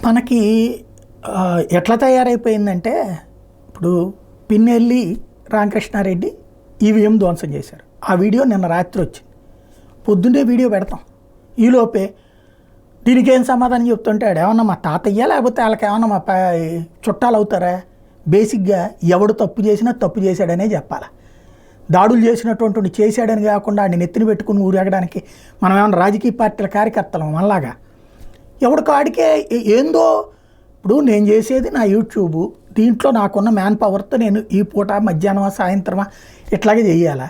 మనకి ఎట్లా తయారైపోయిందంటే, ఇప్పుడు పిన్నెల్లి రామకృష్ణారెడ్డి ఈవీఎం ధ్వంసం చేశారు. ఆ వీడియో నిన్న రాత్రి వచ్చింది. పొద్దున్నే వీడియో పెడతాం. ఈలోపే దీనికి ఏం సమాధానం చెప్తుంటాడు? ఏమన్నా మా తాతయ్య లేకపోతే వాళ్ళకి ఏమన్నా మా చుట్టాలు అవుతారా? బేసిక్గా ఎవడు తప్పు చేసినా తప్పు చేశాడనే చెప్పాలి. దాడులు చేసినటువంటి చేశాడని కాకుండా ఆయన నెత్తిని పెట్టుకుని ఊరేగడానికి మనం ఏమన్నా రాజకీయ పార్టీల కార్యకర్తలం మనలాగా. ఎవడికి ఆడికే ఏందో. ఇప్పుడు నేను చేసేది నా యూట్యూబ్, దీంట్లో నాకున్న మ్యాన్ పవర్తో నేను ఈ పూట మధ్యాహ్నమా సాయంత్రమా ఇట్లాగే చేయాలా.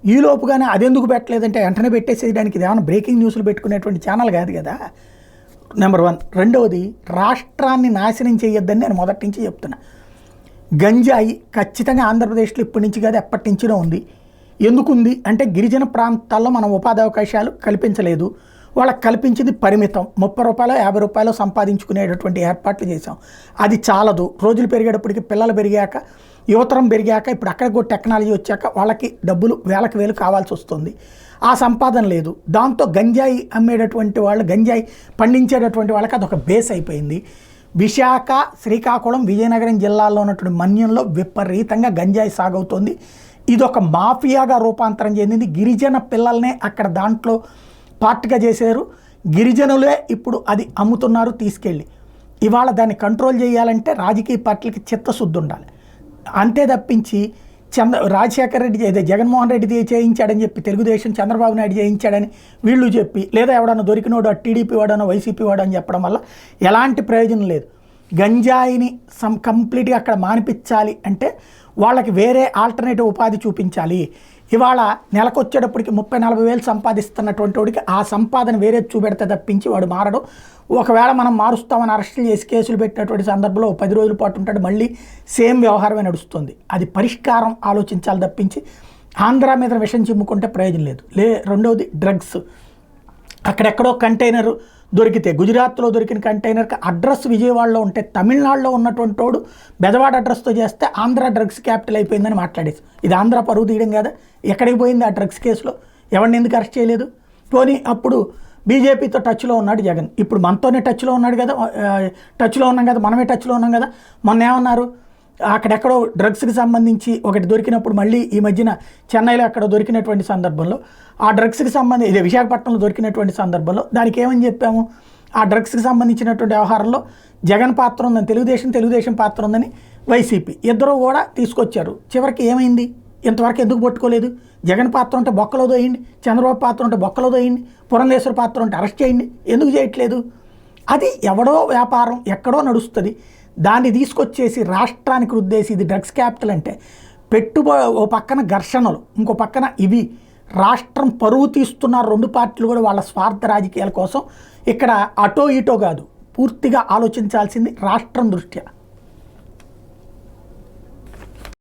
ఈ లోపుగానే అదెందుకు పెట్టలేదంటే వెంటనే పెట్టేసేయడానికి ఇది ఏమైనా బ్రేకింగ్ న్యూస్లు పెట్టుకునేటువంటి ఛానల్ కాదు కదా. నెంబర్ 1. రెండవది, రాష్ట్రాన్ని నాశనం చేయొద్దని నేను మొదటి నుంచి చెప్తున్నా. గంజాయి ఖచ్చితంగా ఆంధ్రప్రదేశ్లో ఇప్పటి నుంచి కాదు ఎప్పటి నుంచినో ఉంది. ఎందుకుంది అంటే గిరిజన ప్రాంతాల్లో మనం ఉపాధి అవకాశాలు కల్పించలేదు. వాళ్ళకి కల్పించింది పరిమితం. 30 రూపాయలు 50 రూపాయలు సంపాదించుకునేటటువంటి ఏర్పాట్లు చేసాం. అది చాలదు. రోజులు పెరిగేటప్పటికి పిల్లలు పెరిగాక యువతరం పెరిగాక ఇప్పుడు అక్కడికి కూడా టెక్నాలజీ వచ్చాక వాళ్ళకి డబ్బులు వేలకు వేలు కావాల్సి వస్తుంది. ఆ సంపాదన లేదు. దాంతో గంజాయి అమ్మేటటువంటి వాళ్ళు, గంజాయి పండించేటటువంటి వాళ్ళకి అదొక బేస్ అయిపోయింది. విశాఖ, శ్రీకాకుళం, విజయనగరం జిల్లాల్లో ఉన్నటువంటి మన్యంలో విపరీతంగా గంజాయి సాగవుతోంది. ఇదొక మాఫియాగా రూపాంతరం చెందింది. గిరిజన పిల్లల్నే అక్కడ దాంట్లో పార్ట్గా చేశారు. గిరిజనులే ఇప్పుడు అది అమ్ముతున్నారు తీసుకెళ్ళి. ఇవాళ దాన్ని కంట్రోల్ చేయాలంటే రాజకీయ పార్టీలకి చిత్తశుద్ధి ఉండాలి. అంతే తప్పించి రాజశేఖర రెడ్డి జగన్మోహన్ రెడ్డి చేయించాడని చెప్పి తెలుగుదేశం చంద్రబాబు నాయుడు చేయించాడని వీళ్ళు చెప్పి, లేదా ఎవడన్నా దొరికినోడు టీడీపీ వాడనో వైసీపీ వాడు అని చెప్పడం వల్ల ఎలాంటి ప్రయోజనం లేదు. గంజాయిని కంప్లీట్గా అక్కడ మానిపించాలి అంటే వాళ్ళకి వేరే ఆల్టర్నేటివ్ ఉపాధి చూపించాలి. ఇవాళ నెలకొచ్చేటప్పటికి 30-40 వేలు సంపాదిస్తున్నటువంటి వాడికి ఆ సంపాదన వేరే చూపెడితే తప్పించి వాడు మారడు. ఒకవేళ మనం మారుస్తామని అరెస్టులు చేసి కేసులు పెట్టినటువంటి సందర్భంలో 10 రోజుల పాటు ఉంటాడు, మళ్ళీ సేమ్ వ్యవహారమే నడుస్తుంది. అది పరిష్కారం ఆలోచించాలి తప్పించి ఆంధ్ర మీద విషం చిమ్ముకుంటే ప్రయోజనం లేదు. రెండవది డ్రగ్స్. అక్కడెక్కడో కంటైనర్ దొరికితే, గుజరాత్లో దొరికిన కంటైనర్కి అడ్రస్ విజయవాడలో ఉంటే తమిళనాడులో ఉన్నటువంటి వాడు బెదవాడ అడ్రస్తో చేస్తే ఆంధ్ర డ్రగ్స్ క్యాపిటల్ అయిపోయిందని మాట్లాడేసి, ఇది ఆంధ్ర పరువు తీయడం కదా. ఎక్కడికి పోయింది ఆ డ్రగ్స్ కేసులో? ఎవరిని ఎందుకు అరెస్ట్ చేయలేదు? పోనీ అప్పుడు బీజేపీతో టచ్లో ఉన్నాడు జగన్, ఇప్పుడు మనతోనే టచ్లో ఉన్నాడు కదా, టచ్లో ఉన్నాం కదా, మనమే టచ్లో ఉన్నాం కదా. మొన్న ఏమన్నారు, అక్కడెక్కడో డ్రగ్స్కి సంబంధించి ఒకటి దొరికినప్పుడు మళ్ళీ ఈ మధ్యన చెన్నైలో అక్కడ దొరికినటువంటి సందర్భంలో ఆ డ్రగ్స్కి సంబంధించి, ఇదే విశాఖపట్నంలో దొరికినటువంటి సందర్భంలో దానికి ఏమని చెప్పాము, ఆ డ్రగ్స్కి సంబంధించినటువంటి వ్యవహారంలో జగన్ పాత్ర ఉందని తెలుగుదేశం పాత్ర ఉందని వైసీపీ ఇద్దరు కూడా తీసుకొచ్చారు. చివరికి ఏమైంది? ఇంతవరకు ఎందుకు పట్టుకోలేదు? జగన్ పాత్ర ఉంటే బొక్కలో దోయండి, చంద్రబాబు పాత్ర ఉంటే బొక్కలో దోయండి, పురంధేశ్వర పాత్ర ఉంటే అరెస్ట్ చేయండి. ఎందుకు చేయట్లేదు? అది ఎవడో వ్యాపారం ఎక్కడో నడుస్తుంది. దాన్ని తీసుకొచ్చేసి రాష్ట్రానికి రుద్దేసి ఇది డ్రగ్స్ క్యాపిటల్ అంటే ఓ పక్కన ఘర్షణలు, ఇంకో పక్కన ఇవి రాష్ట్రం పరువు తీస్తున్నారు. రెండు పార్టీలు కూడా వాళ్ళ స్వార్థ రాజకీయాల కోసం. ఇక్కడ అటో ఇటో కాదు, పూర్తిగా ఆలోచించాల్సింది రాష్ట్రం దృష్ట్యా.